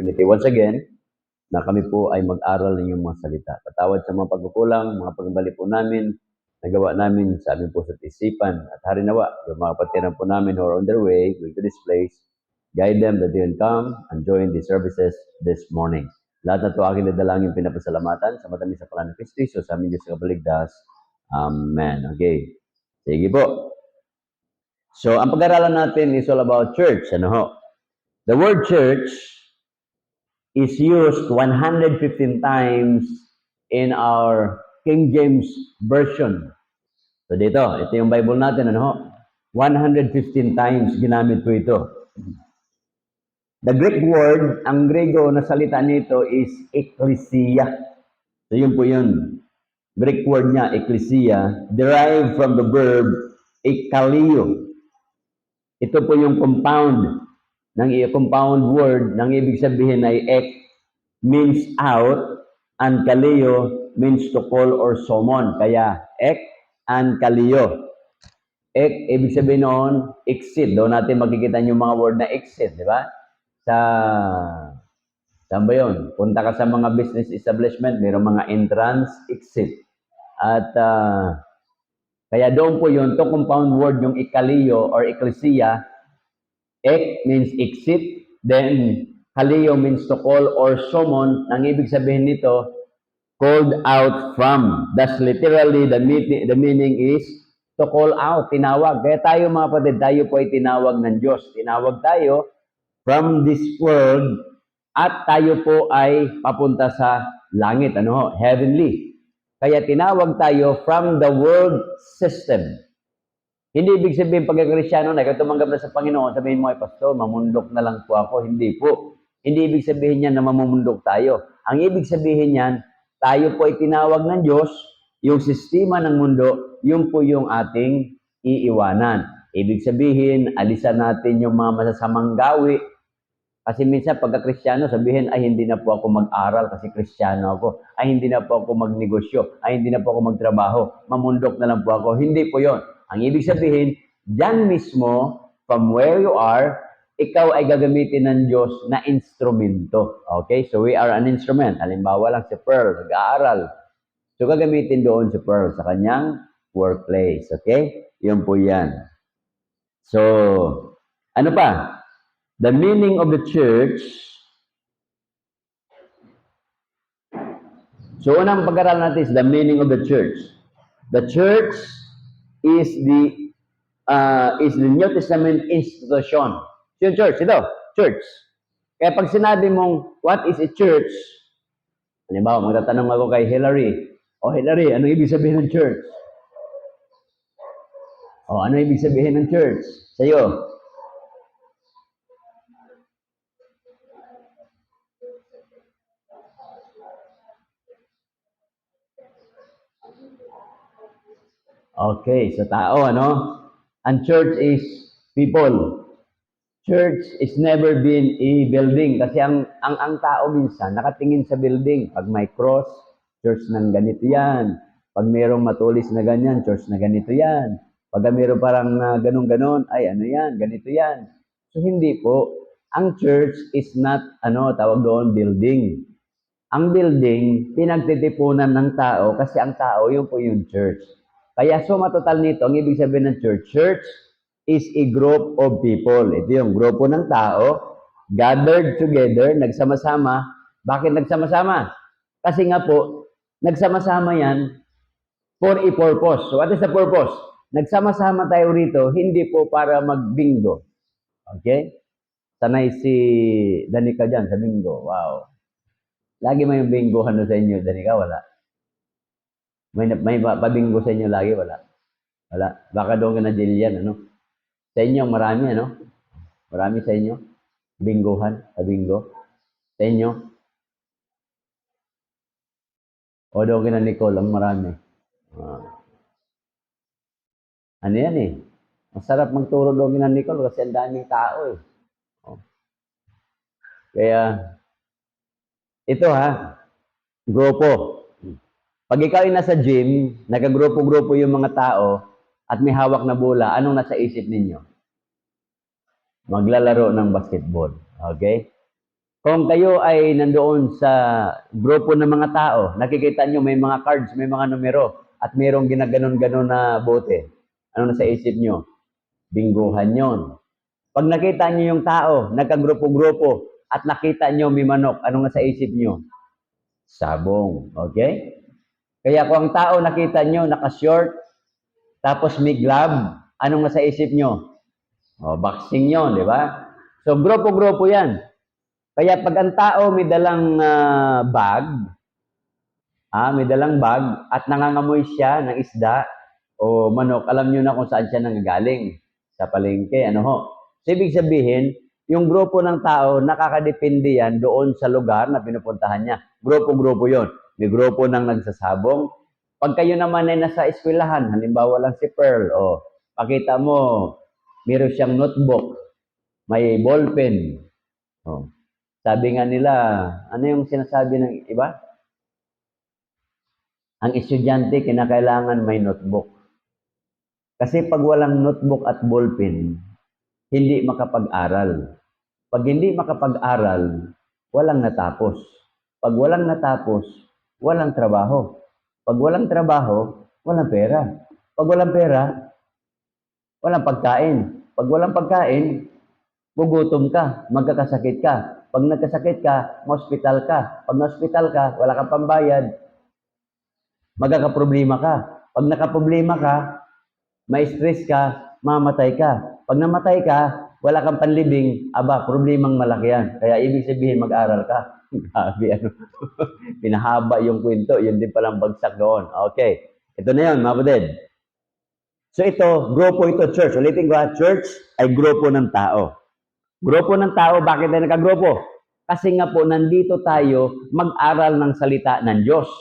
opportunity once again na kami po ay mag-aral ng iyong mga salita. Patawad sa mga pagkukulang, mga pagbali po namin, nagawa namin sa aming puso't isipan. At harinawa, yung mga kapatiran po namin who are on their way, going to this place, guide them that they will come and join the services this morning. Lahat na ito aking dadalangin pinapasalamatan sa matamis sa pangalan ng Kristo, sa aming Diyos sa kabaligtas. Amen. Okay. Sige po. So, ang pag-aralan natin is all about church. Ano ho? The word church is used 115 times in our King James Version. So dito, ito yung Bible natin, ano ho? 115 times ginamit po ito. The Greek word, ang Grego na salita nito is ecclesia. So yun po yun. Greek word niya, ecclesia, derived from the verb ekkalio. Ito po yung compound word, ng ibig sabihin ay ek means out, and kaleo means to call or summon. Kaya ek and kaleo. Ek, ibig sabihin noon, exit. Doon natin makikita yung mga word na exit, di ba? Saan ba yun? Punta ka sa mga business establishment, mayroong mga entrance, exit. At kaya doon po yun, to compound word yung ikaliyo or ecclesia. Ek means exit, then kaleo means to call or summon. Ang ibig sabihin nito, called out from. That's literally the meaning is to call out, tinawag. Kaya tayo mga kapatid, tayo po ay tinawag ng Diyos. Tinawag tayo from this world at tayo po ay papunta sa langit, ano ho? Heavenly. Kaya tinawag tayo from the world system. Hindi ibig sabihin pagka-Kristyano na tumanggap na sa Panginoon, sabihin mo ay pastor, mamundok na lang po ako. Hindi po. Hindi ibig sabihin niyan na mamumundok tayo. Ang ibig sabihin niyan, tayo po ay tinawag ng Diyos, yung sistema ng mundo, yun po yung ating iiwanan. Ibig sabihin, alisan natin yung mga masasamang gawi. Kasi minsan pagka-Kristyano, sabihin, ay hindi na po ako mag-aral kasi Kristyano ako. Ay hindi na po ako magnegosyo. Ay hindi na po ako magtrabaho. Mamundok na lang po ako. Hindi po yon. Ang ibig sabihin, dyan mismo, from where you are, ikaw ay gagamitin ng Diyos na instrumento. Okay? So we are an instrument. Halimbawa lang si Pearl, nag-aaral. So gagamitin doon si Pearl sa kanyang workplace. Okay? Yun po yan. So, ano pa? The meaning of the church. So unang pag-aralan natin is the meaning of the church. The church is the New Testament institution. Yung church, ito, church. Kaya pag sinabi mong, what is a church? Halimbawa, magtatanong ako kay Hillary. Hillary, ano ibig sabihin ng church? Ano ibig sabihin ng church? Sa'yo? Okay, sa tao, ano? Ang church is people. Church is never been a building kasi ang tao minsan nakatingin sa building. Pag may cross, church ng ganito yan. Pag mayroong matulis na ganyan, church na ganito yan. Pag mayroong parang ganun-ganon, ay ano yan, ganito yan. So hindi po. Ang church is not, tawag doon, building. Ang building, pinagtitipunan ng tao kasi ang tao, yun po yung church. Kaya suma total nito, ang ibig sabihin ng church is a group of people. Ito yung grupo ng tao, gathered together, nagsama-sama. Bakit nagsama-sama? Kasi nga po, nagsama-sama yan for a purpose. So what is the purpose? Nagsama-sama tayo rito, hindi po para mag-bingo. Okay? Sanay si Danica dyan sa bingo. Wow. Lagi may bingohan sa inyo, Danica, wala? May pabingo sa inyo lagi, wala? Wala. Baka doon ka na Jillian, ano? Sa inyo, marami, ano? Marami sa inyo. Bingohan, sa bingo. Sa inyo. O doon ka na Nicole, ang marami. Ano yan eh? Masarap magturo doon ka na Nicole kasi ang daming tao eh. Kaya, ito grupo. Pag ikaw ay nasa gym, nagkagrupo-grupo yung mga tao, at may hawak na bola, anong nasa isip ninyo? Maglalaro ng basketball. Okay? Kung kayo ay nandoon sa grupo ng mga tao, nakikita nyo may mga cards, may mga numero, at mayroong ginaganon-ganon na bote. Ano na sa isip nyo? Bingguhan yon. Pag nakita nyo yung tao, nagkagrupo-grupo, at nakita nyo may manok, ano nga sa isip nyo? Sabong. Okay? Kaya kung ang tao nakita nyo, naka-short, tapos may glove, ano nga sa isip nyo? O, boxing yon, di ba? So, grupo-grupo yan. Kaya pag ang tao may dalang may dalang bag at nangangamoy siya ng isda o manok, alam niyo na kung saan siya nanggagaling. Sa palengke, ano ho. So, ibig sabihin, yung grupo ng tao, nakakadepende yan doon sa lugar na pinupuntahan niya. Grupo-grupo yon. May grupo ng nagsasabong. Pag kayo naman ay nasa eskwelahan, halimbawa lang si Pearl, pakita mo, meron siyang notebook, may ballpen. Sabi nga nila, ano yung sinasabi ng iba? Ang estudyante, kinakailangan may notebook. Kasi pag walang notebook at ballpen, hindi makapag-aral. Pag hindi makapag-aral, walang natapos. Pag walang natapos, walang trabaho. Pag walang trabaho, walang pera. Pag walang pera, walang pagkain. Pag walang pagkain, gugutom ka, magkakasakit ka. Pag nagkasakit ka, ma-hospital ka. Pag na-hospital ka, wala kang pambayad, magkakaproblema ka. Pag nakaproblema ka, ma-stress ka, mamatay ka. Pag namatay ka, wala kang panlibing, problemang malaki yan. Kaya ibig sabihin, mag-aral ka. Grabe, pinahaba yung kwento, yun din palang bagsak doon. Okay, ito na yun, mga kapatid. So ito, grupo ito, church. Ulitin ko, church ay grupo ng tao. Grupo ng tao, bakit tayo nagkagrupo? Kasi nga po, nandito tayo mag-aral ng salita ng Diyos.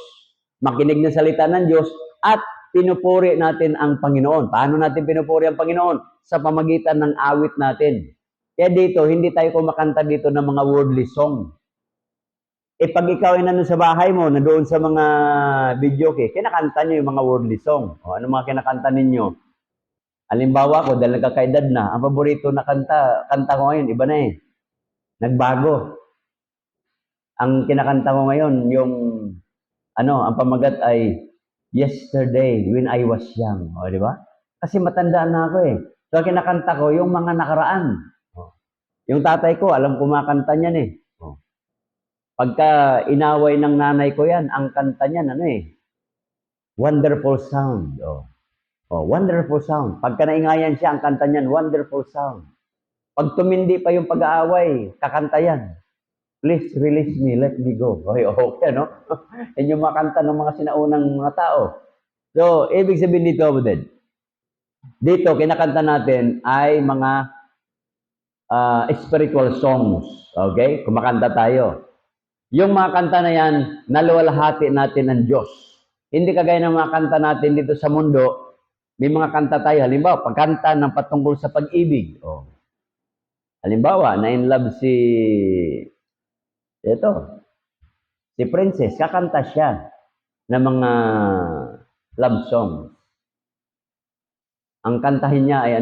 Makinig ng salita ng Diyos at pinupuri natin ang Panginoon. Paano natin pinupuri ang Panginoon? Sa pamagitan ng awit natin. Kaya dito, hindi tayo kumakanta dito ng mga worldly song. Pag ikaw ay nandun sa bahay mo, nandoon sa mga video kinakanta nyo yung mga worldly song. Ano mga kinakanta ninyo? Halimbawa ko, dahil nagkakaedad na, ang paborito na kanta ko ngayon, iba na eh. Nagbago. Ang kinakanta ko ngayon, ang pamagat ay, Yesterday, when I was young. Di ba? Kasi matandaan na ako eh. So, ang kinakanta ko, yung mga nakaraan. Yung tatay ko, alam kumakanta niyan eh. Pagka inaway ng nanay ko yan, ang kanta niyan, Wonderful sound. Wonderful sound. Pagka naingayan siya, ang kanta niyan, wonderful sound. Pag tumindi pa yung pag-aaway, kakanta yan. Please release me, let me go. Okay, no? Yan yung mga kanta ng mga sinaunang mga tao. So, ibig sabihin dito, Buded, dito, kinakanta natin ay mga spiritual songs. Okay? Kumakanta tayo. Yung mga kanta na yan, naluwalhati natin ng Diyos. Hindi kagaya ng mga kanta natin dito sa mundo, may mga kanta tayo. Halimbawa, pagkanta ng patungkol sa pag-ibig. Halimbawa, na-in love si Princess, kakanta siya ng mga love songs. Ang kantahin niya ay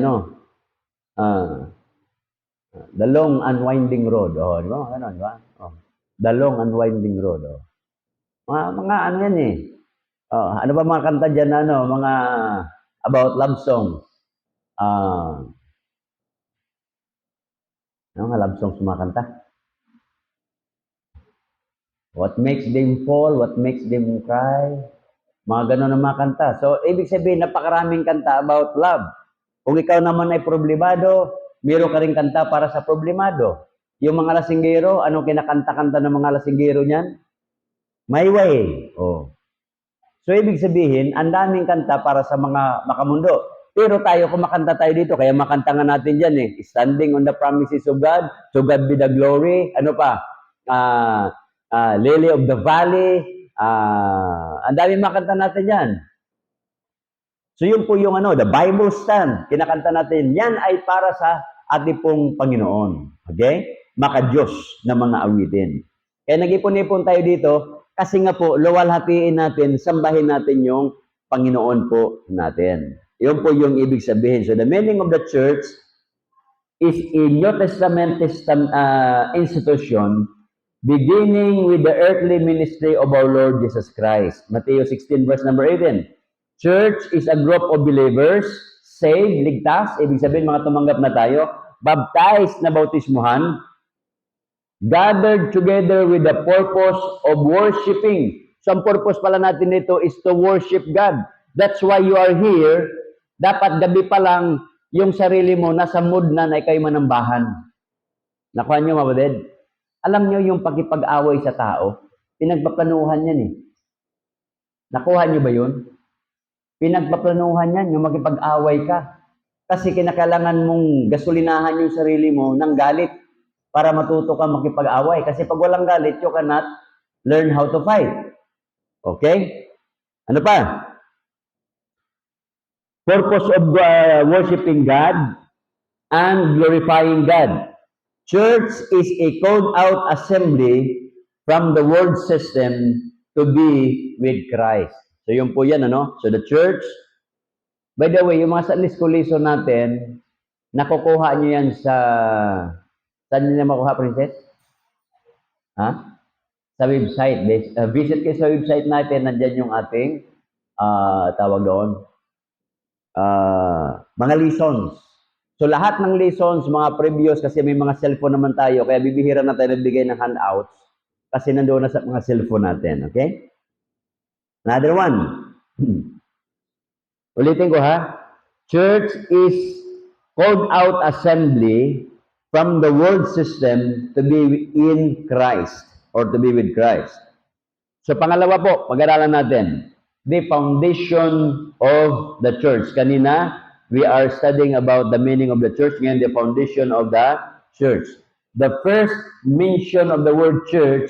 The Long and Winding Road. Di ba? Ano, di ba? The Long and Winding Road. Mga ano yan eh. Ano ba mga kanta dyan na mga about love songs? Ano nga love songs mga kanta? What makes them fall? What makes them cry? Mga ganun ang mga kanta. So, ibig sabihin, napakaraming kanta about love. Kung ikaw naman ay problemado, meron ka rin kanta para sa problemado. Yung mga lasinggero, ano kinakanta-kanta ng mga lasinggero niyan? My way. So, ibig sabihin, ang daming kanta para sa mga makamundo. Pero tayo, kumakanta tayo dito, kaya makanta nga natin dyan eh. Standing on the promises of God, to God be the glory. Ano pa? Lily of the Valley. Ang daming makanta natin yan. So, yun po yung the Bible stand. Kinakanta natin, yan ay para sa ating pong Panginoon. Okay? Maka-Diyos na mga awitin. Kaya nag-ipon-ipon tayo dito, kasi nga po, luwalhatiin natin, sambahin natin yung Panginoon po natin. Yun po yung ibig sabihin. So, the meaning of the church is a New Testament institution beginning with the earthly ministry of our Lord Jesus Christ. Matthew 16 verse number 18. Church is a group of believers, saved, ligtas, ibig sabihin mga tumanggap na tayo, baptized na bautismuhan, gathered together with the purpose of worshiping. So ang purpose pala natin nito is to worship God. That's why you are here. Dapat gabi pa lang yung sarili mo nasa mood na kayo manambahan. Nakuha niyo, mabaded? Alam niyo yung pakipag-away sa tao, pinagpaplanuhan yan eh. Nakuha niyo ba yun? Pinagpaplanuhan yan, yung makipag-away ka. Kasi kinakailangan mong gasolinahan yung sarili mo ng galit para matuto ka makipag-away. Kasi pag walang galit, you cannot learn how to fight. Okay? Ano pa? Purpose of worshiping God and glorifying God. Church is a called-out assembly from the world system to be with Christ. So yun po yan, ano? So the church, by the way, yung mga Sunday school lesson natin, nakukuha nyo yan sa, saan nyo na makuha, Princess? Ha? Sa website. Visit kayo sa website natin, nandyan yung ating, tawag doon, mga lessons. So lahat ng lessons, mga previous, kasi may mga cellphone naman tayo, kaya bibihira na tayo nagbigay ng handouts, kasi nandoon na sa mga cellphone natin, okay? Another one. Ulitin ko ha. Church is called out assembly from the world system to be in Christ or to be with Christ. So pangalawa po, pag-aralan natin, the foundation of the church. Kanina, we are studying about the meaning of the church, ngayon the foundation of the church. The first mention of the word church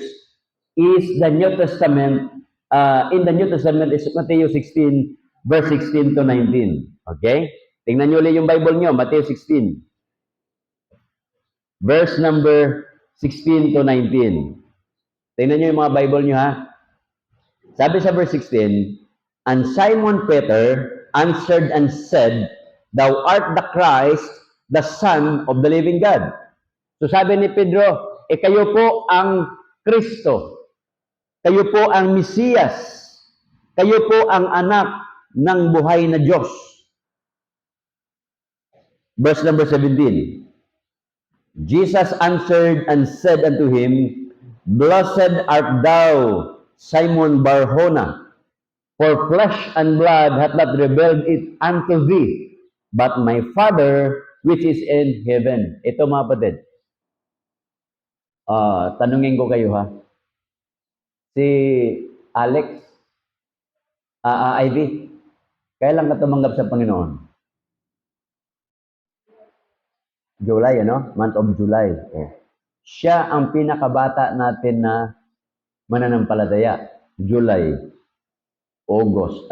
is the New Testament. In the New Testament is Matthew 16, verse 16 to 19. Okay? Tingnan nyo ulit yung Bible nyo, Matthew 16. Verse number 16 to 19. Tingnan nyo yung mga Bible nyo ha. Sabi sa verse 16, and Simon Peter answered and said, Thou art the Christ, the Son of the living God. So sabi ni Pedro, kayo po ang Kristo. Kayo po ang Mesiyas. Kayo po ang anak ng buhay na Diyos. Verse number 17. Jesus answered and said unto him, Blessed art thou, Simon Bar-Jonah, for flesh and blood hath not revealed it unto thee, but my Father which is in heaven. Ito mga kapatid. Tanungin ko kayo ha. Si Alex, Ivy, kailan ka tumanggap sa Panginoon? July, ano? Month of July. Oh. Siya ang pinakabata natin na mananampalataya. July, August.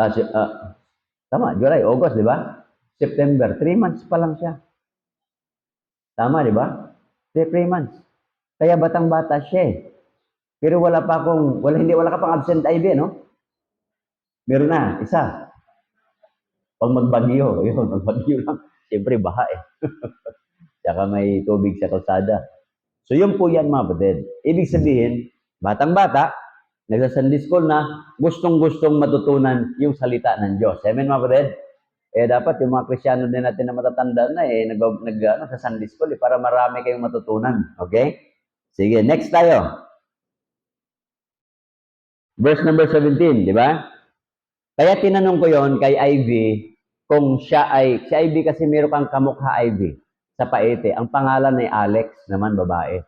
Tama, July, August, di ba? September, 3 months pa lang siya. Tama, di ba? 3 months. Kaya batang-bata siya eh. Pero wala ka pang absent Ivy, no? Meron na, isa. Pag magbagyo, yun, magbagyo lang. Siyempre, baha eh. Tsaka may tubig sa kalsada. So, yun po yan, mga kapatid. Ibig sabihin, batang-bata, nagsa-Sunday school na, gustong-gustong matutunan yung salita ng Diyos. Amen, mga kapatid? Dapat yung mga Krisyano din natin na matatanda na sa Sunday school para marami kayong matutunan. Okay? Sige, next tayo. Verse number 17, di ba? Kaya tinanong ko yon kay Ivy kung si Ivy kasi meron kang kamukha Ivy sa Paete. Ang pangalan ay Alex naman, babae.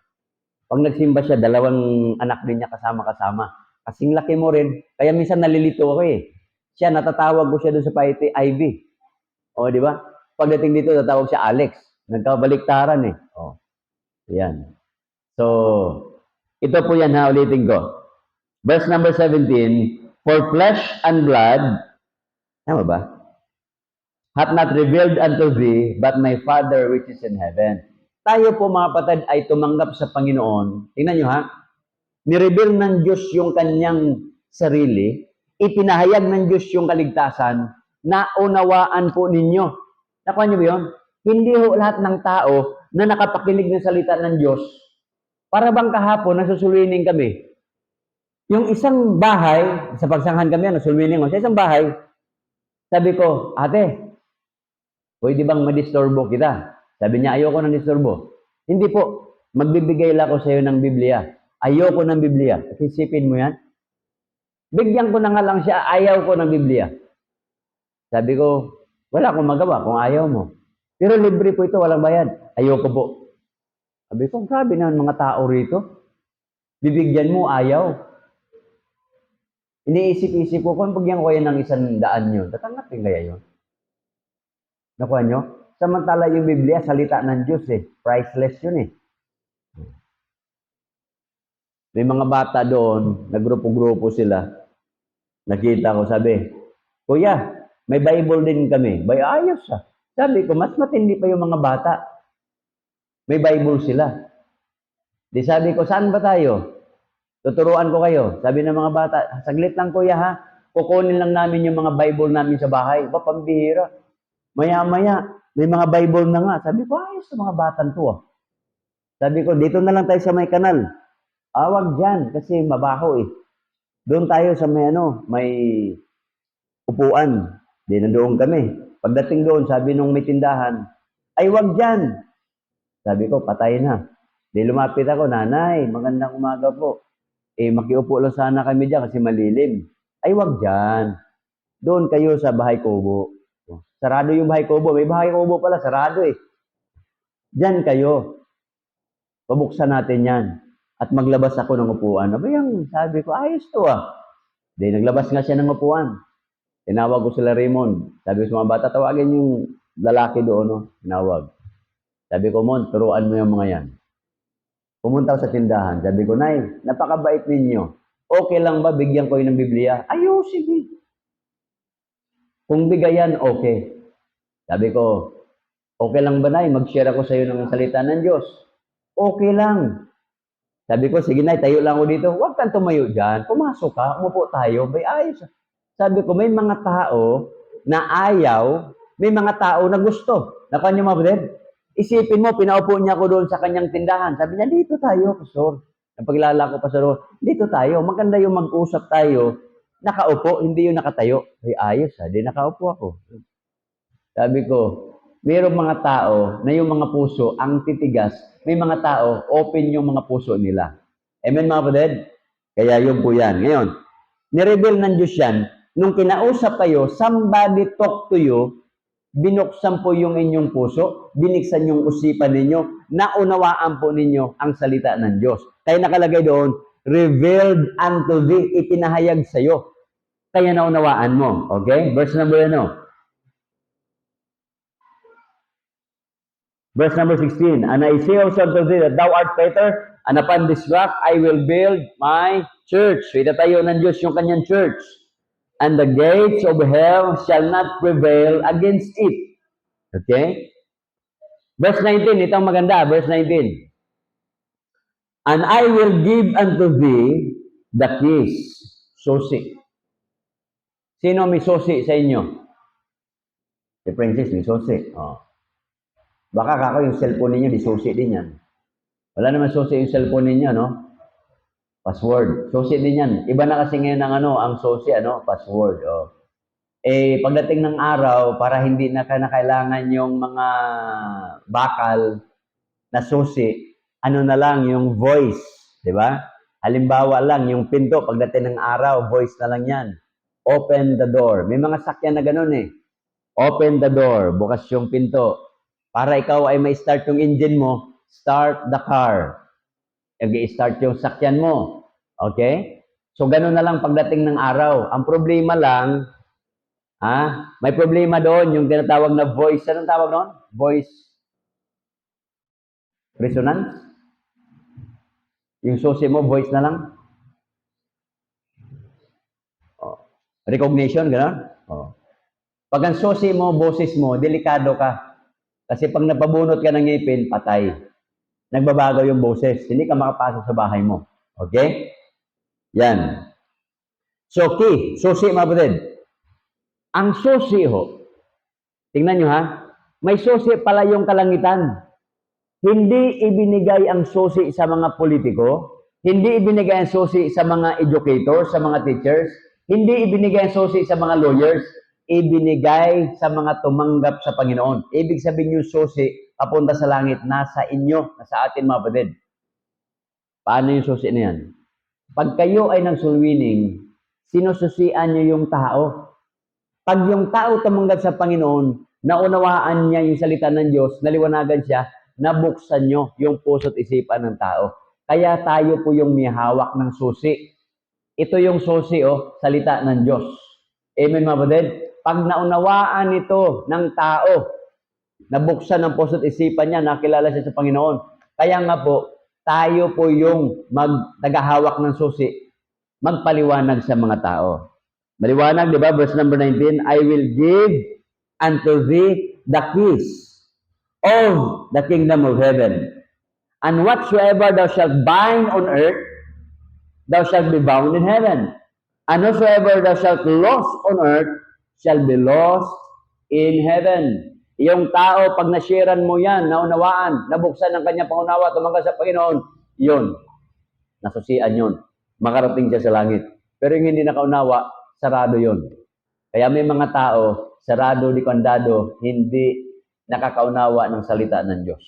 Pag nagsimba siya, 2 anak din niya kasama-kasama. Kasing laki mo rin. Kaya minsan nalilito ako eh. Siya, natatawag ko siya doon sa Paete, Ivy. O, di ba? Pagdating dito, tatawag siya Alex. Nagkabaliktaran eh. O, yan. So, ito po yan ha, ulitin ko. Verse number 17, For flesh and blood, tama ba? Hath not revealed unto thee, but my Father which is in heaven. Tayo po mga patad ay tumanggap sa Panginoon. Tingnan nyo ha, nireveal ng Diyos yung kanyang sarili, ipinahayag ng Diyos yung kaligtasan, naunawaan po ninyo. Nakuha nyo ba yun? Hindi ho lahat ng tao na nakapakinig ng salita ng Diyos Para bang kahapon, nasusulwining kami. Yung isang bahay, sa pagsanghan kami, nasusulwining ko, sa isang bahay, sabi ko, ate, pwede bang madisturbo kita? Sabi niya, ayoko ng disturbo. Hindi po, magbibigay lang ako sa iyo ng Biblia. Ayoko ng Biblia. Isipin mo yan. Bigyan ko na nga lang siya, ayaw ko ng Biblia. Sabi ko, wala akong magawa kung ayaw mo. Pero libre po ito, walang bayad. Ayoko po. Sabi ko, grabe na mga tao rito. Bibigyan mo, ayaw. Iniisip-isip ko, kung bigyan ko kayo ng 100 yun, tatanggapin kaya yun? Nakuha nyo? Samantala yung Biblia, salita ng Diyos eh. Priceless yun eh. May mga bata doon, nagrupo-grupo sila. Nakita ko, sabi, Kuya, may Bible din kami. Ayos ah. Sabi ko, mas matindi pa yung mga bata. May Bible sila. Di sabi ko, saan ba tayo? Tuturuan ko kayo. Sabi ng mga bata, saglit lang kuya ha. Kukunin lang namin yung mga Bible namin sa bahay. Pambihira. Maya-maya, may mga Bible na nga. Sabi ko, ayos sa mga batang to ah. Sabi ko, dito na lang tayo sa may kanal. Wag dyan, kasi mabaho eh. Doon tayo sa may upuan. Di na doon kami. Pagdating doon, sabi nung may tindahan, ay wag dyan. Sabi ko, patay na. Di lumapit ako, nanay, magandang umaga po. Makiupo lang sana kami dyan kasi malilim. Ay wag dyan. Doon kayo sa bahay kubo. Sarado yung bahay kubo. May bahay kubo pala, sarado eh. Dyan kayo. Pabuksan natin yan. At maglabas ako ng upuan. Sabi ko, ayos to ah. Di naglabas nga siya ng upuan. Tinawag ko sila Raymond. Sabi ko sa mga bata, tawagin yung lalaki doon. No? Tinawag. Sabi ko, Mon, turuan mo yung mga yan. Pumunta ako sa tindahan. Sabi ko, Nay, napakabait ninyo. Okay lang ba bigyan ko yun ng Biblia? Ayo, sige. Kung bigayan, okay. Sabi ko, okay lang ba, Nay? Mag-share ako sa iyo ng salita ng Diyos. Okay lang. Sabi ko, sige Nay, tayo lang ako dito. Huwag kang tumayo dyan. Pumasok ka, umupo tayo. Ayos. Sabi ko, may mga tao na ayaw, may mga tao na gusto. Nakuha niyo mga brother? Isipin mo, pinaupo niya ako doon sa kanyang tindahan. Sabi niya, dito tayo, Pastor. Napagilala ko, Pastor, dito tayo. Maganda yung mag-usap tayo. Nakaupo, hindi yung nakatayo. Ayos ha, di nakaupo ako. Sabi ko, mayroong mga tao na yung mga puso ang titigas. May mga tao, open yung mga puso nila. Amen mga brother? Kaya yun po yan. Ngayon, nireveal ng Diyos yan. Nung kinausap kayo, somebody talk to you, binuksan po yung inyong puso, biniksan yung usipan ninyo, naunawaan po ninyo ang salita ng Diyos. Kaya nakalagay doon, revealed unto thee, ipinahayag sa'yo. Kaya naunawaan mo. Okay? Verse number Verse number 16, And I say also unto thee that thou art Peter, and upon this rock I will build my church. So itatayo ng Diyos yung kanyang church. And the gates of hell shall not prevail against it. Okay? Verse 19, itong maganda, verse 19. And I will give unto thee the keys. Susi. Sino may susi sa inyo? Si Princess, may susi. Oh. Baka kako yung cellphone ninyo, di susi din yan. Wala naman susi yung cellphone ninyo, no? Password. Susi din yan. Iba na kasi ngayon ang susi, password. Oh. Pagdating ng araw, para hindi na kailangan yung mga bakal na susi, na lang yung voice, di ba? Halimbawa lang, yung pinto, pagdating ng araw, voice na lang yan. Open the door. May mga sakyan na ganun eh. Open the door. Bukas yung pinto. Para ikaw ay may-start yung engine mo, start the car. I-start yung sakyan mo. Okay? So, ganun na lang pagdating ng araw. Ang problema lang, may problema doon, yung tinatawag na voice. Anong tawag doon? Voice resonance? Yung susi mo, voice na lang? Recognition, gano'n? Pag ang susi mo, boses mo, delikado ka. Kasi pag napabunot ka ng ngipin, patay. Nagbabago yung boses. Hindi ka makapasok sa bahay mo. Okay? Yan. So, key. Susi, mga kapatid. Ang susi ho, tingnan nyo ha, may susi pala yung kalangitan. Hindi ibinigay ang susi sa mga politiko, hindi ibinigay ang susi sa mga educators, sa mga teachers, hindi ibinigay ang susi sa mga lawyers, ibinigay sa mga tumanggap sa Panginoon. Ibig sabihin yung susi, papunta sa langit, nasa inyo, nasa atin mga kapatid. Paano yung susi na yan? Pag kayo ay nang sulwining, sinususian nyo yung tao. Pag yung tao tumanggap sa Panginoon, naunawaan niya yung salita ng Diyos, naliwanagan siya, nabuksan nyo yung puso't isipan ng tao. Kaya tayo po yung may hawak ng susi. Ito yung susi, salita ng Diyos. Amen, mga kapatid? Pag naunawaan ito ng tao, nabuksan ang puso't isipan niya, nakilala siya sa Panginoon. Kaya nga po, tayo po yung tagahawak ng susi, magpaliwanag sa mga tao. Maliwanag, di ba? Verse number 19, I will give unto thee the keys of the kingdom of heaven. And whatsoever thou shalt bind on earth, thou shalt be bound in heaven. And whatsoever thou shalt loose on earth, shall be lost in heaven. Yung tao, pag nasharean mo yan, naunawaan, nabuksan ng kanyang pangunawa, tumanggap sa Panginoon, yun, nasusian yun. Makarating siya sa langit. Pero yung hindi nakaunawa, sarado yun. Kaya may mga tao, sarado di kandado, hindi nakakaunawa ng salita ng Diyos.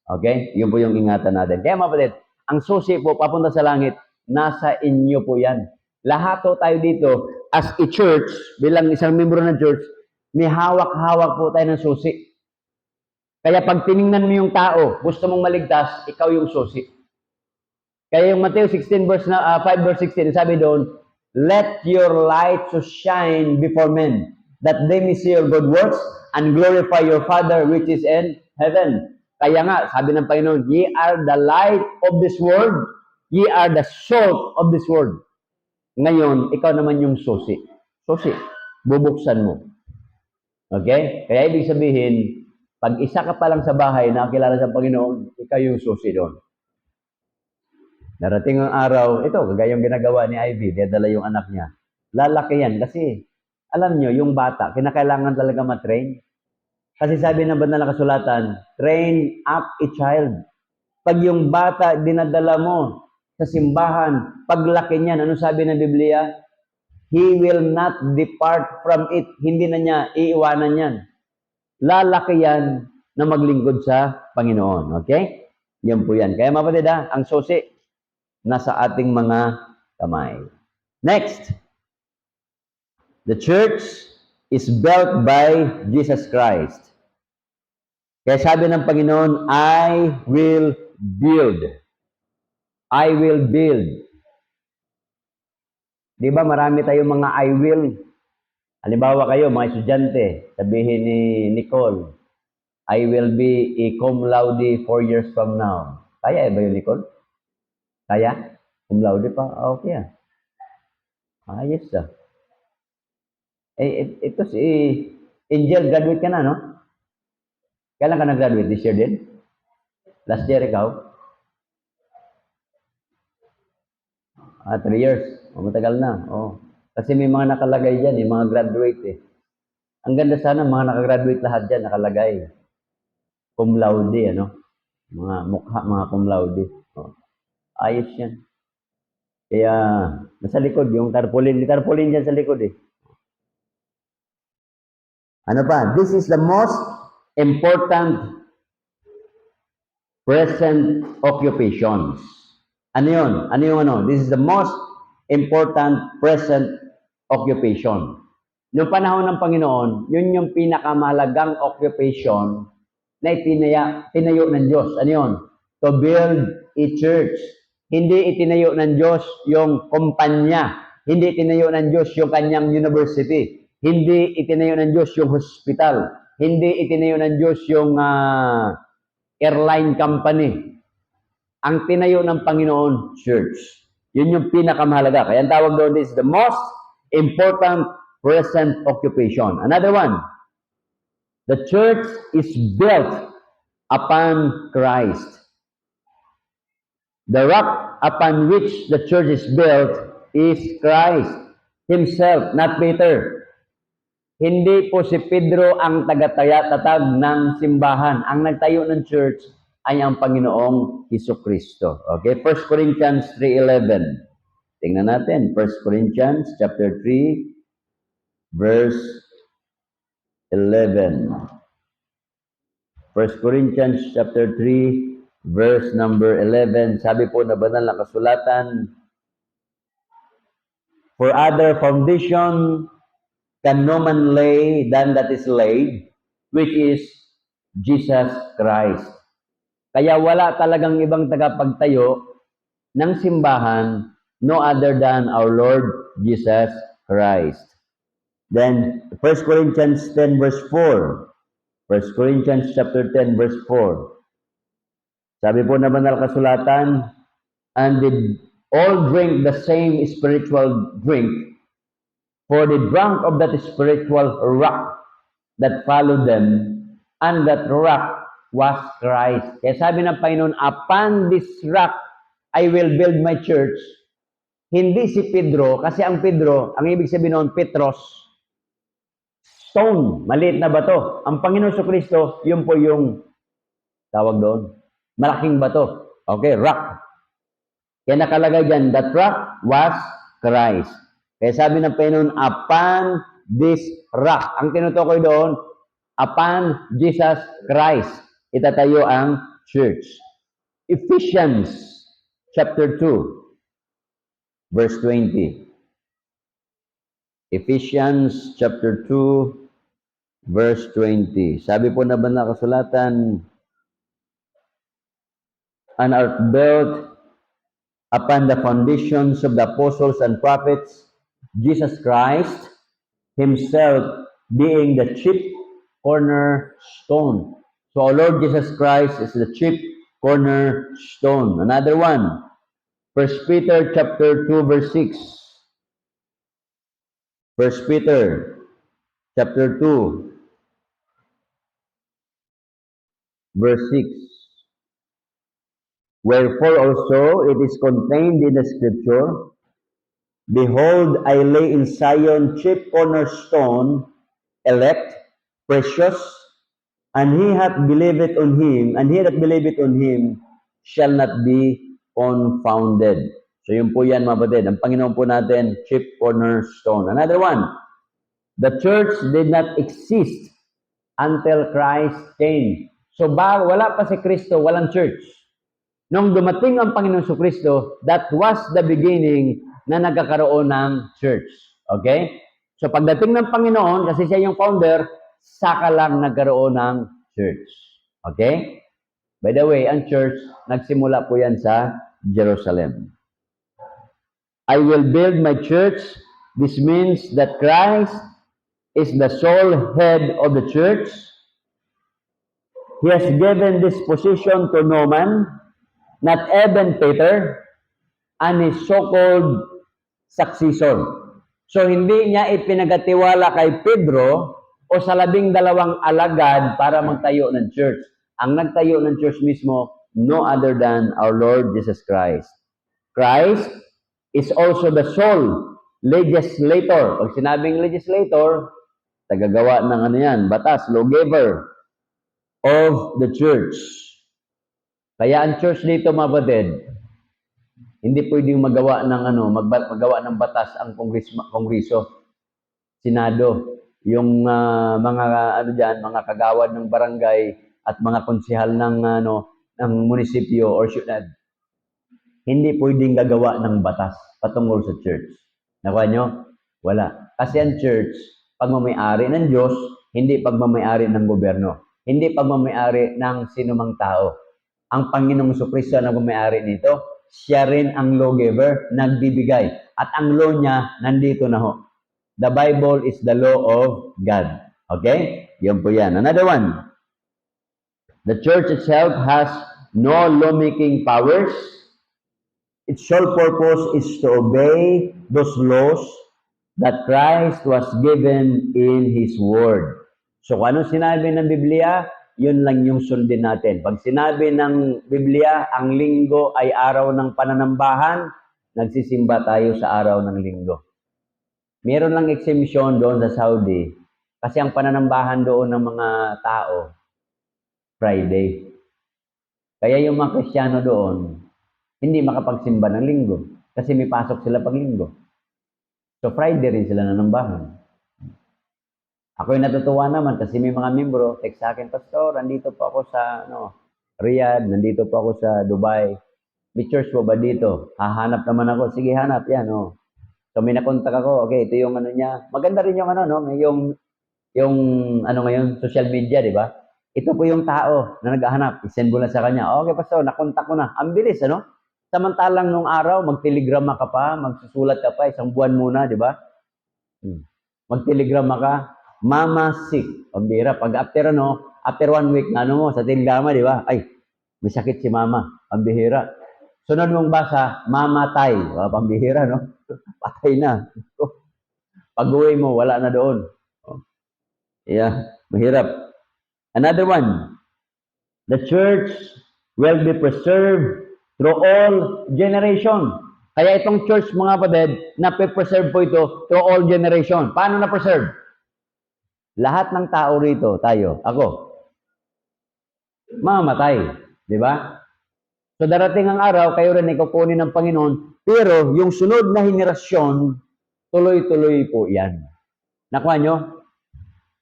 Okay? Yun po yung ingatan natin. Kaya mga kapatid, ang susi po papunta sa langit, nasa inyo po yan. Lahat po tayo dito, as a church, bilang isang membro ng church, may hawak-hawak po tayo ng susi. Kaya pag tiningnan mo yung tao, gusto mong maligtas, ikaw yung susi. Kaya yung Matthew 5 verse 16, sabi doon, let your light so shine before men, that they may see your good works and glorify your Father which is in heaven. Kaya nga, sabi ng Panginoon, ye are the light of this world, ye are the salt of this world. Ngayon, ikaw naman yung susi. Susi, bubuksan mo. Okay? Kaya ibig sabihin, pag isa ka pa lang sa bahay na kilala sa Panginoon, ikaw yung susi doon. Narating ang araw, ito, kagaya yung ginagawa ni Ivy, dadala yung anak niya. Lalaki yan kasi, alam nyo, yung bata, kinakailangan talaga matrain. Kasi sabi ng banal na kasulatan, train up a child. Pag yung bata, dinadala mo sa simbahan, paglaki niyan, ano sabi ng Biblia? He will not depart from it. Hindi na niya iiwanan yan. Lalaki yan na maglingkod sa Panginoon. Okay? Yan po yan. Kaya mapatid ang susi, nasa ating mga kamay. Next. The church is built by Jesus Christ. Kaya sabi ng Panginoon, I will build. I will build. Di ba marami tayong mga I will? Halimbawa kayo, mga estudyante, sabihin ni Nicole, I will be a cum laude 4 years from now. Kaya ba yun, Nicole? Kaya? Cum laude pa? Okay ah. Ayos ah. Ito si Angel, graduate ka na, no? Kailan ka nag-graduate? This year din? Last year ikaw? 3 years. Matagal na. Kasi may mga nakalagay dyan, yung mga graduate eh. Ang ganda sana, mga nakagraduate lahat dyan, nakalagay. Cum laude, ano? Mga mukha, mga cum laude. Ayos yan. Kaya, nasa likod, yung tarpaulin. May tarpaulin dyan sa likod eh. Ano pa? This is the most important present occupations. Ano yun? Ano yung ano? This is the most important present occupation. Noong panahon ng Panginoon, yun yung pinakamahalagang occupation na itinayo ng Diyos. Ano yun? To build a church. Hindi itinayo ng Diyos yung kumpanya. Hindi itinayo ng Diyos yung kanyang university. Hindi itinayo ng Diyos yung hospital. Hindi itinayo ng Diyos yung airline company. Ang tinayo ng Panginoon, church. Yun yung pinakamahalaga. Kaya ang tawag doon is the most important present occupation. Another one, the church is built upon Christ. The rock upon which the church is built is Christ Himself, not Peter. Hindi po si Pedro ang tagataya-tatag ng simbahan. Ang nagtayo ng church, ay ang Panginoong Hesukristo. Okay, 1 Corinthians 3:11. Tingnan natin, 1 Corinthians chapter 3, verse 11. 1 Corinthians chapter 3, verse number 11. Sabi po na banal na kasulatan, "For other foundation can no man lay than that is laid, which is Jesus Christ." Kaya wala talagang ibang tagapagtayo ng simbahan, no other than our Lord Jesus Christ. Then, 1 Corinthians 10 verse 4. 1 Corinthians chapter 10 verse 4. Sabi po na banal kasulatan, "And did all drink the same spiritual drink, for they drank of that spiritual rock that followed them, and that rock was Christ." Kaya sabi ng Panginoon, "Upon this rock, I will build my church." Hindi si Pedro, kasi ang Pedro, ang ibig sabihin noon, Petros, stone, maliit na bato. Ang Panginoon Kristo, yun po yung tawag doon, malaking bato. Okay, rock. Kaya nakalagay dyan, that rock was Christ. Kaya sabi ng Panginoon, upon this rock. Ang tinutukoy doon, upon Jesus Christ, itatayo ang church. Ephesians chapter 2, verse 20. Ephesians chapter 2, verse 20. Sabi po na ba na kasulatan, "And art built upon the foundations of the apostles and prophets, Jesus Christ himself being the chief cornerstone." So our Lord Jesus Christ is the chief cornerstone. Another one, 1 Peter chapter 2, verse 6. 1 Peter chapter 2, verse 6. "Wherefore also it is contained in the scripture, Behold, I lay in Zion chief cornerstone, elect, precious, and he that believeth on him shall not be confounded." So yun po yan, mga batid. Ang Panginoon po natin, chief cornerstone. Another one, the church did not exist until Christ came. So wala pa si Kristo, walang church. Nung dumating ang Panginoon sa Kristo, that was the beginning na nagkakaroon ng church. Okay? So pagdating ng Panginoon, kasi siya yung founder, saka lang nagkaroon ng church. Okay? By the way, ang church, nagsimula po yan sa Jerusalem. "I will build my church." This means that Christ is the sole head of the church. He has given this position to no man, not even Peter, and his so-called successor. So, hindi niya ipinagatiwala kay Pedro o sa 12 alagad para magtayo ng church. Ang nagtayo ng church mismo, no other than our Lord Jesus Christ. Christ is also the sole legislator. Pag sinabing legislator, tagagawa ng ano yan, batas, lawgiver of the church. Kaya ang church dito, mga batid, hindi pwedeng magawa ng batas ang kongreso, senado, yung mga kagawad ng barangay at mga konsehal ng munisipyo or syudad. Hindi pwedeng gagawa ng batas patungkol sa church. Nakuha nyo? Wala. Kasi ang church, pagmamayari ng Diyos, hindi pagmamayari ng gobyerno. Hindi pagmamayari ng sinumang tao. Ang Panginoong Kristo na nagmamayari nito, siya rin ang lawgiver, nagbibigay. At ang law niya, nandito na ho. The Bible is the law of God. Okay? Yan po yan. Another one. The church itself has no lawmaking powers. Its sole purpose is to obey those laws that Christ was given in His Word. So kung anong sinabi ng Biblia, yun lang yung sundin natin. Pag sinabi ng Biblia, ang linggo ay araw ng pananambahan, nagsisimba tayo sa araw ng linggo. Meron lang exemption doon sa Saudi, kasi ang pananambahan doon ng mga tao, Friday. Kaya yung mga Kristiyano doon, hindi makapagsimba ng linggo kasi may pasok sila pag linggo. So Friday rin sila nanambahan. Ako yung natutuwa naman kasi may mga membro, text sa akin, Pastor, nandito po ako sa Riyadh, nandito po ako sa Dubai. May church po ba dito? Hahanap naman ako. Sige, hanap yan. So may nakontak ako. Okay, ito yung ano niya. Maganda rin yung yung ngayon, social media, di ba? Ito po yung tao na naghahanap. I-send mo lang sa kanya. Okay, Pastor, nakontak ko na. Ang bilis, ano? Samantalang nung araw, magtelegrama ka pa, magsusulat ka pa, isang buwan muna, di ba? Magtelegrama ka, Mama sick. Ang bira. Pag after 1 week, sa telegrama, di ba? Ay, may sakit si Mama. Ang bihira. Sunod mong basa, mamatay. Pambihira, no? Patay na. Pag-uwi mo, wala na doon. Yeah, mahirap. Another one, the church will be preserved through all generation. Kaya itong church, mga kapatid, na-preserve po ito through all generation. Paano na-preserve? Lahat ng tao rito, tayo, ako, mamamatay. Di ba? So darating ang araw, kayo rin ay kukunin ng Panginoon, pero yung sunod na henerasyon, tuloy-tuloy po yan. Nakuha nyo?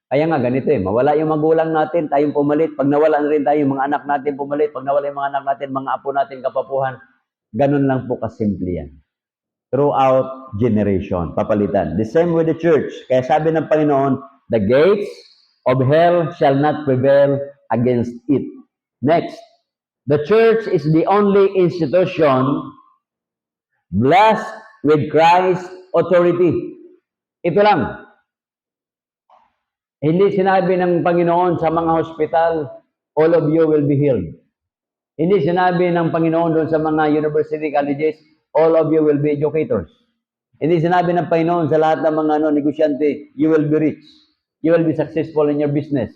Kaya nga ganito mawala yung magulang natin, tayong pumalit. Pag nawala na rin tayo, yung mga anak natin pumalit. Pag nawala yung mga anak natin, mga apo natin, kapapuhan. Ganun lang po kasimple yan. Throughout generation, papalitan. The same with the church. Kaya sabi ng Panginoon, the gates of hell shall not prevail against it. Next, the church is the only institution blessed with Christ's authority. Ito lang. Hindi sinabi ng Panginoon sa mga hospital, all of you will be healed. Hindi sinabi ng Panginoon doon sa mga university colleges, all of you will be educators. Hindi sinabi ng Panginoon sa lahat ng mga negosyante, you will be rich. You will be successful in your business.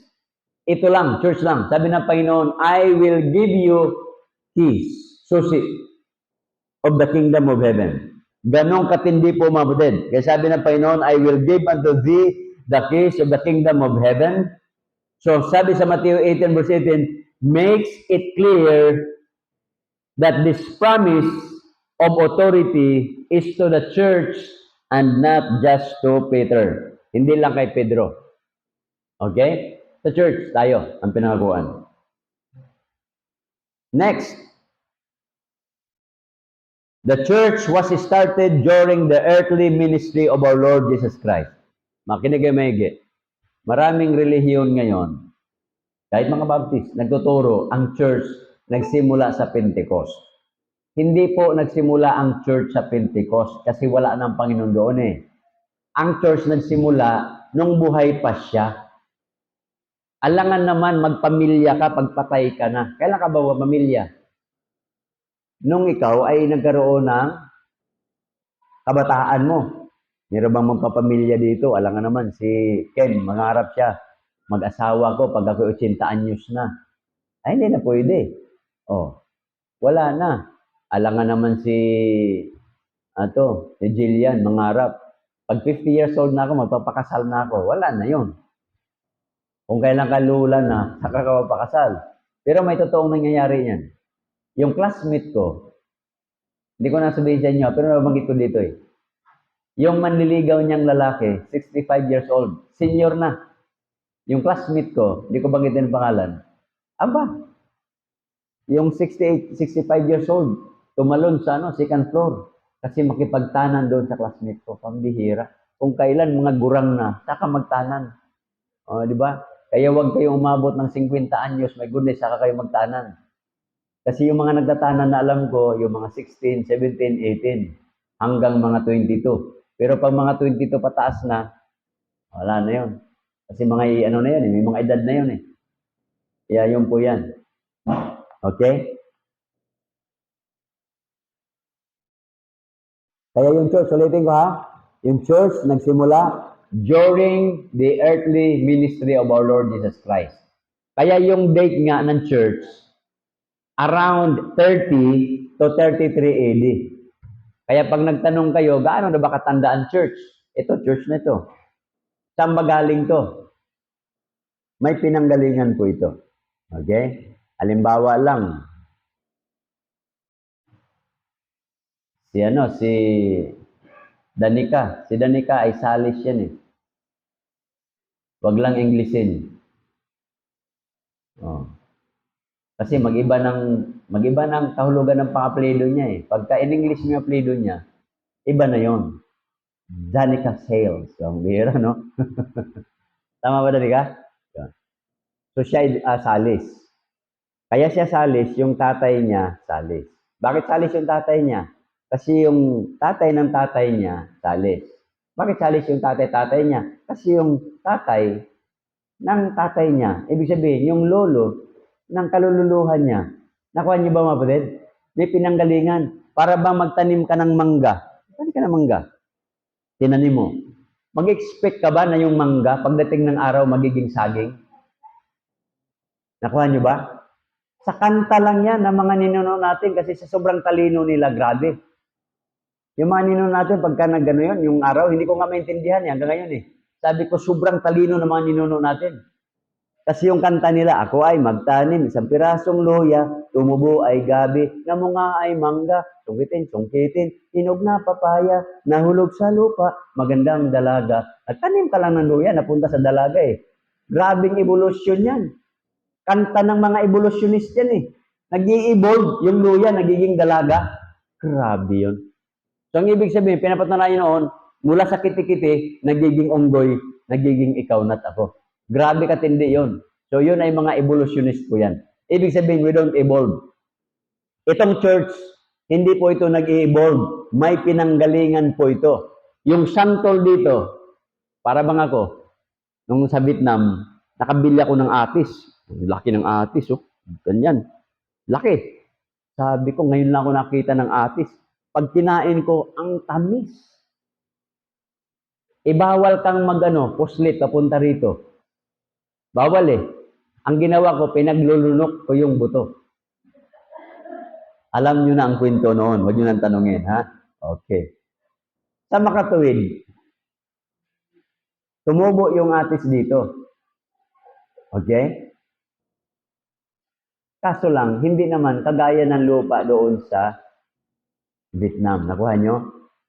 Ito lang, church lang. Sabi ng Panginoon, I will give you keys, susi, of the kingdom of heaven. Ganong katindi po, mga kapatid. Kaya sabi ng Panginoon, I will give unto thee the keys of the kingdom of heaven. So sabi sa Matthew 18 verse 18, makes it clear that this promise of authority is to the church and not just to Peter. Hindi lang kay Pedro. Okay? Sa church, tayo ang pinangakuan. Next, the church was started during the earthly ministry of our Lord Jesus Christ. Makinig kayo maigi. Maraming relihiyon ngayon, kahit mga Baptist, nagtuturo ang church nagsimula sa Pentecost. Hindi po nagsimula ang church sa Pentecost kasi wala ng Panginoon doon Ang church nagsimula nung buhay pa siya. Alangan naman magpamilya ka pagpatay ka na. Kailan ka ba pamilya? Nung ikaw ay nagkaroon ng kabataan mo. Meron bang magpapamilya dito? Alangan naman, si Ken, mangarap siya. Mag-asawa ko pag ako 80 anyos na. Ay, hindi na pwede. Wala na. Alangan naman si Jillian, mangarap. Pag 50 years old na ako, magpapakasal na ako. Wala na yun. Kung kailan ka lula na, saka ka magpakasal. Pero may totoong nangyayari yan. Yung classmate ko, hindi ko na sabihin sa inyo, pero nabanggit ko dito Yung manliligaw niyang lalaki, 65 years old, senior na. Yung classmate ko, hindi ko banggitin ang pangalan. Aba, yung 68, 65 years old, tumalon sa second floor. Kasi makipagtanan doon sa classmate ko, pambihira. Kung kailan mga gurang na, saka magtanan. Di ba? Kaya huwag kayong umabot ng 50 anyos, my goodness, saka kayo magtanan. Kasi yung mga nagtatanan na alam ko, yung mga 16, 17, 18, hanggang mga 22. Pero pag mga 22 pataas na, wala na yun. Kasi mga na yun may mga edad na yun Kaya yun po yan. Okay? Kaya yung church, ulitin ko yung church nagsimula during the earthly ministry of our Lord Jesus Christ. Kaya yung date nga ng church, around 30 to 33 AD. Kaya pag nagtanong kayo, gaano na ba katanda ang church? Ito, church na ito. Saan ba galing to? May pinanggalingan po ito. Okay? Halimbawa lang, Si Danica. Si Danica ay salis yan eh. Wag lang Englishin. Oh. Kasi mag-iba ng kahulugan ng pang-apelyido niya eh. Pagka in English mo yung apelyido niya, iba na yon. Danica Sales. So, ang bihira, no? Tama ba, Danica? Yeah. So, siya ay salis. Kaya siya salis, yung tatay niya salis. Bakit salis yung tatay niya? Kasi yung tatay ng tatay niya salis. Bakit salis yung tatay niya? Kasi yung tatay ng tatay niya, ibig sabihin, yung lolo ng kalululuhan niya. Nakuha niyo ba mga kapatid? May pinanggalingan. Para ba magtanim ka ng mangga? Tanim ka ng mangga. Tinanim mo. Mag-expect ka ba na yung mangga, pagdating ng araw, magiging saging? Nakuha niyo ba? Sa kanta lang yan ng mga ninuno natin kasi sa sobrang talino nila, grabe. Yung mga ninuno natin, pagka nag-ano yun, yung araw, hindi ko nga maintindihan yan hanggang ngayon eh. Sabi ko, sobrang talino ng mga ninuno natin. Kasi yung kanta nila, ako ay magtanim, isang pirasong luya, tumubo ay gabi, namunga ay mangga, sungkitin, hinog na papaya, nahulog sa lupa, magandang dalaga. At tanim ka lang ng luya, napunta sa dalaga eh. Grabing evolution yan. Kanta ng mga evolutionist yan eh. Nag-i-evolve yung luya, nagiging dalaga. Grabe yun. So, ang ibig sabihin, pinapatunayan noon, mula sa kiti-kiti, nagiging unggoy, nagiging ikaw na't ako. Grabe katindi yun. So, yun ay mga evolutionist po yan. Ibig sabihin, we don't evolve. Itong church, hindi po ito nag-i-evolve. May pinanggalingan po ito. Yung santol dito, para bang ako, nung sa Vietnam, nakabili ako ng atis. Laki ng atis, oh. Ganyan. Laki. Sabi ko, ngayon lang ako nakita ng atis. Pag kinain ko, ang tamis. Bawal kang puslit papunta rito. Bawal eh. Ang ginawa ko, pinaglulunok ko yung buto. Alam nyo na ang kwento noon. Huwag nyo nang tanungin, ha? Okay. Sa makatuwid, tumubo yung atis dito. Okay? Kaso lang, hindi naman kagaya ng lupa doon sa Vietnam. Nakuha nyo?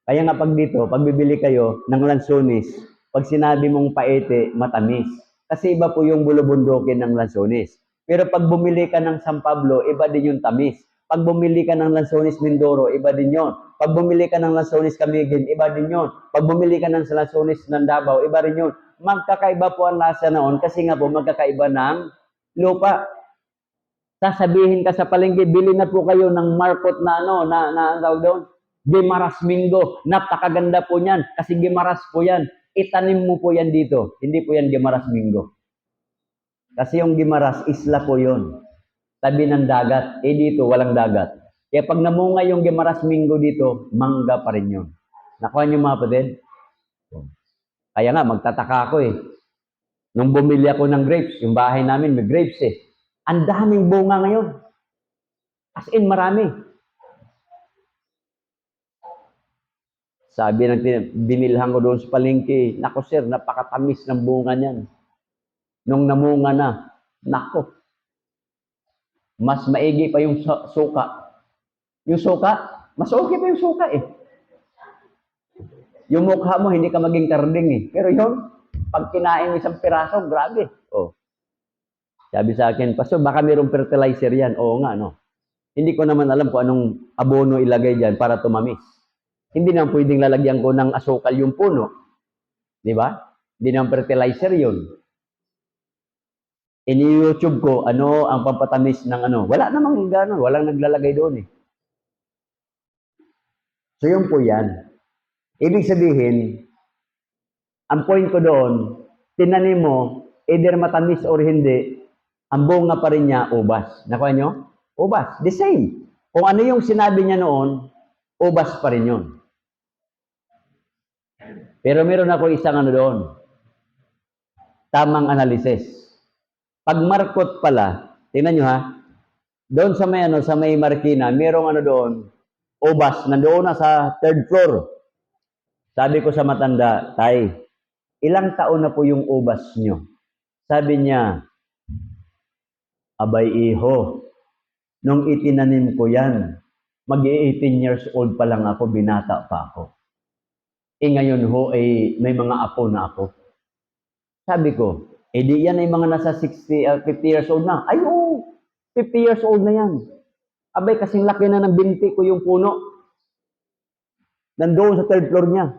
Kaya nga pag dito, pag bibili kayo ng lansones, pag sinabi mong paete, matamis. Kasi iba po yung bulubundukin ng lansones. Pero pag bumili ka ng San Pablo, iba din yung tamis. Pag bumili ka ng lansones Mindoro, iba din yon. Pag bumili ka ng lansones Camiguin, iba din yon. Pag bumili ka ng lansones ng Davao, iba rin yon. Magkakaiba po ang lasa noon kasi nga po magkakaiba ng lupa. Sasabihin ka sa palengke, bili na po kayo ng markot na tawag doon, Gimaras Mingo. Napakaganda po niyan kasi Gimaras po yan. Itanim mo po yan dito. Hindi po yan Gimaras Mingo. Kasi yung Gimaras, isla po yon. Tabi ng dagat. Dito, walang dagat. Kaya pag namunga yung Gimaras Mingo dito, mangga pa rin yun. Nakuha niyo mga kapatid? Kaya nga, magtataka ako eh. Nung bumili ako ng grapes, yung bahay namin may grapes eh. Ang daming bunga ngayon. As in, marami. Sabi ng binilhan ko doon sa palengke, nako sir, napakatamis ng bunga niyan. Nung namunga na, nako, mas maigi pa yung suka. Yung suka, mas okay pa yung suka eh. Yung mukha mo, hindi ka maging karding eh. Pero yun, pag kinain mo isang piraso, grabe. Oh. Sabi sa akin, Pastor, baka mayroong fertilizer yan. Oo nga, no? Hindi ko naman alam kung anong abono ilagay dyan para tumamis. Hindi naman pwedeng lalagyan ko ng asukal yung puno. Di ba? Hindi naman fertilizer yun. Ini-YouTube ko, ano ang pampatamis ng ano. Wala namang gano'n. Walang naglalagay doon eh. So yun po yan. Ibig sabihin, ang point ko doon, tinanim mo, either matamis or hindi, ang bunga pa rin niya, ubas. Nakuha nyo? Ubas. The same. Kung ano yung sinabi niya noon, ubas pa rin yun. Pero meron ako isang ano doon. Tamang analysis. Pag markot pala, tingnan nyo ha, doon sa may Marikina, merong ano doon, ubas, nandoon na sa third floor. Sabi ko sa matanda, Tay, ilang taon na po yung ubas nyo? Sabi niya, abay iho, nung itinanim ko yan, Mag-18 years old pa lang ako, binata pa ako. Ngayon ho, may mga apo na ako. Sabi ko, di yan ay mga nasa 50 years old na. Ay, oo, 50 years old na yan. Abay, kasing laki na ng binti ko yung puno. Nandoon sa third floor niya.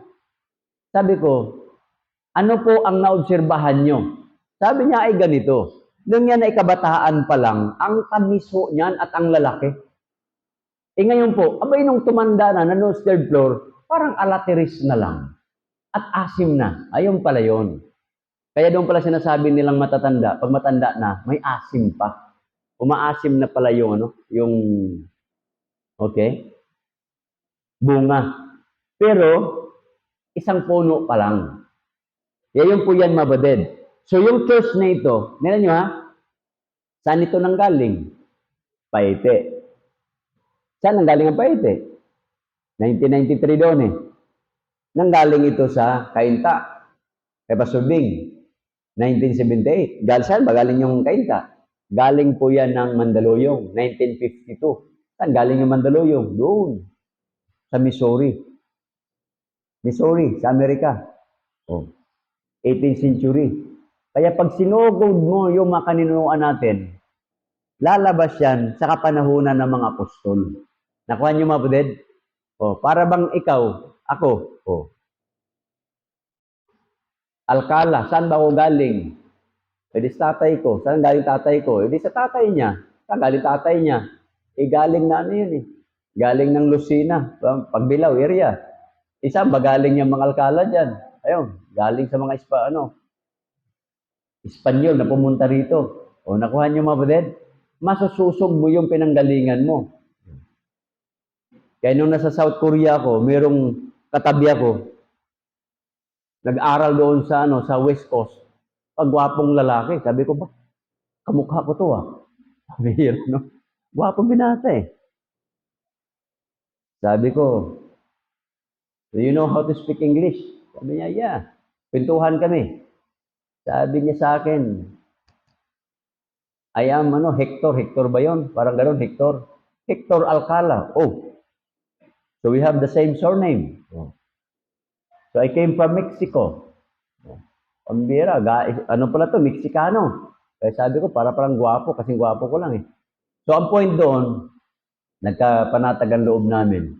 Sabi ko, ano po ang naobserbahan nyo? Sabi niya ay ganito. Nung yan ay kabataan pa lang, ang tamis ho niyan at ang lalaki. Ngayon po, abay nung tumanda na, nandoon sa third floor, parang alateris na lang. At asim na. Ayun pala yun. Kaya doon pala sinasabi nilang matatanda, pag matanda na, may asim pa. Umaasim na pala yung okay, bunga. Pero, isang puno pa lang. Yun po yan, mabaded. So, yung church na ito, nila nyo ha, saan ito nanggaling? Paite. Saan nanggaling ang Paite? 1993 doon eh. Nanggaling ito sa Cainta, kay Pastor Bing. 1978. Saan ba galing yung Cainta? Galing po yan ng Mandaluyong, 1952. Saan galing yung Mandaluyong? Doon, sa Missouri. Missouri, sa Amerika. 18th century. Kaya pag sinugod mo yung mga kaninuan natin, lalabas yan sa kapanahunan ng mga apostol. Nakuha niyo mga buded? Para bang ikaw, ako, Alcala, saan ba ako galing? Di sa tatay ko. Saan galing tatay ko? Di sa tatay niya. Saan galing tatay niya? Galing na ano yun eh. Galing ng Lucena, Pagbilao area. Isa ba galing yung mga Alcala dyan? Ayun, galing sa mga Espanyol na pumunta rito. Nakuha niyo mga buded? Masususog mo yung pinanggalingan mo. Kaya nung nasa South Korea ako, merong katabi ako, nag-aral doon sa West Coast. Pagwapong lalaki. Sabi ko ba, kamukha ko to ah. Sabi no? Gwapong binata eh. Sabi ko, do you know how to speak English? Sabi niya, yeah. Pintuhan kami. Sabi niya sa akin, I am Hector ba yun? Parang gano'n, Hector. Hector Alcala. So we have the same surname. So I came from Mexico. Ang bira, ano pala to, Mexicano. Kaya sabi ko, parang gwapo, kasing gwapo ko lang eh. So ang point doon, nagkapanatag ang loob namin.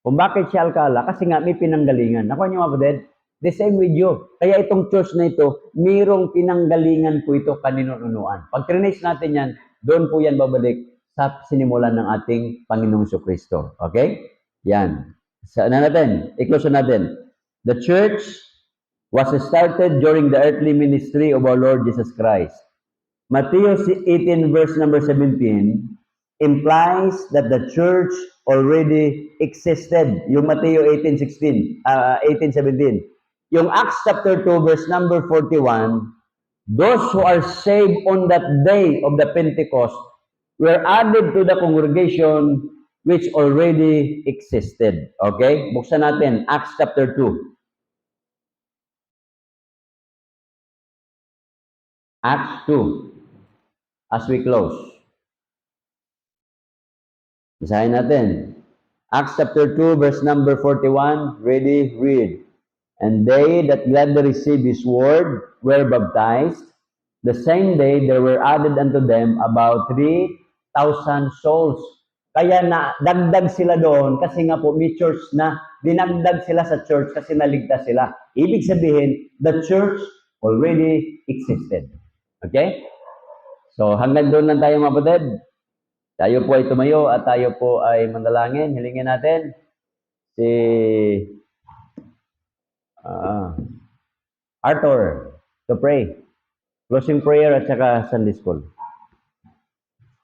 Kung bakit siya Alcala? Kasi nga may pinanggalingan. Nakuha niyo mga kapatid? The same with you. Kaya itong church na ito, mayroong pinanggalingan po ito kaninunuan. Pag trinase natin yan, doon po yan babalik sa sinimulan ng ating Panginoong Kristo. Okay? Yan. Natin, i-close natin. The church was started during the earthly ministry of our Lord Jesus Christ. Matthew 18 verse number 17 implies that the church already existed. Yung Matthew 18:17. Yung Acts chapter 2 verse number 41, those who are saved on that day of the Pentecost were added to the congregation which already existed. Okay? Buksan natin Acts chapter 2. Acts 2. As we close. Basahin natin. Acts chapter 2, verse number 41. Ready? Read. And they that gladly received his word were baptized. The same day there were added unto them about 3,000 souls. Kaya na dagdag sila doon kasi nga po may church na. Dinagdag sila sa church kasi naligtas sila. Ibig sabihin, the church already existed. Okay? So hanggang doon lang tayo mga kapatid. Tayo po ay tumayo at tayo po ay manalangin. Hilingin natin si Arthur to pray. Closing prayer at saka Sunday school.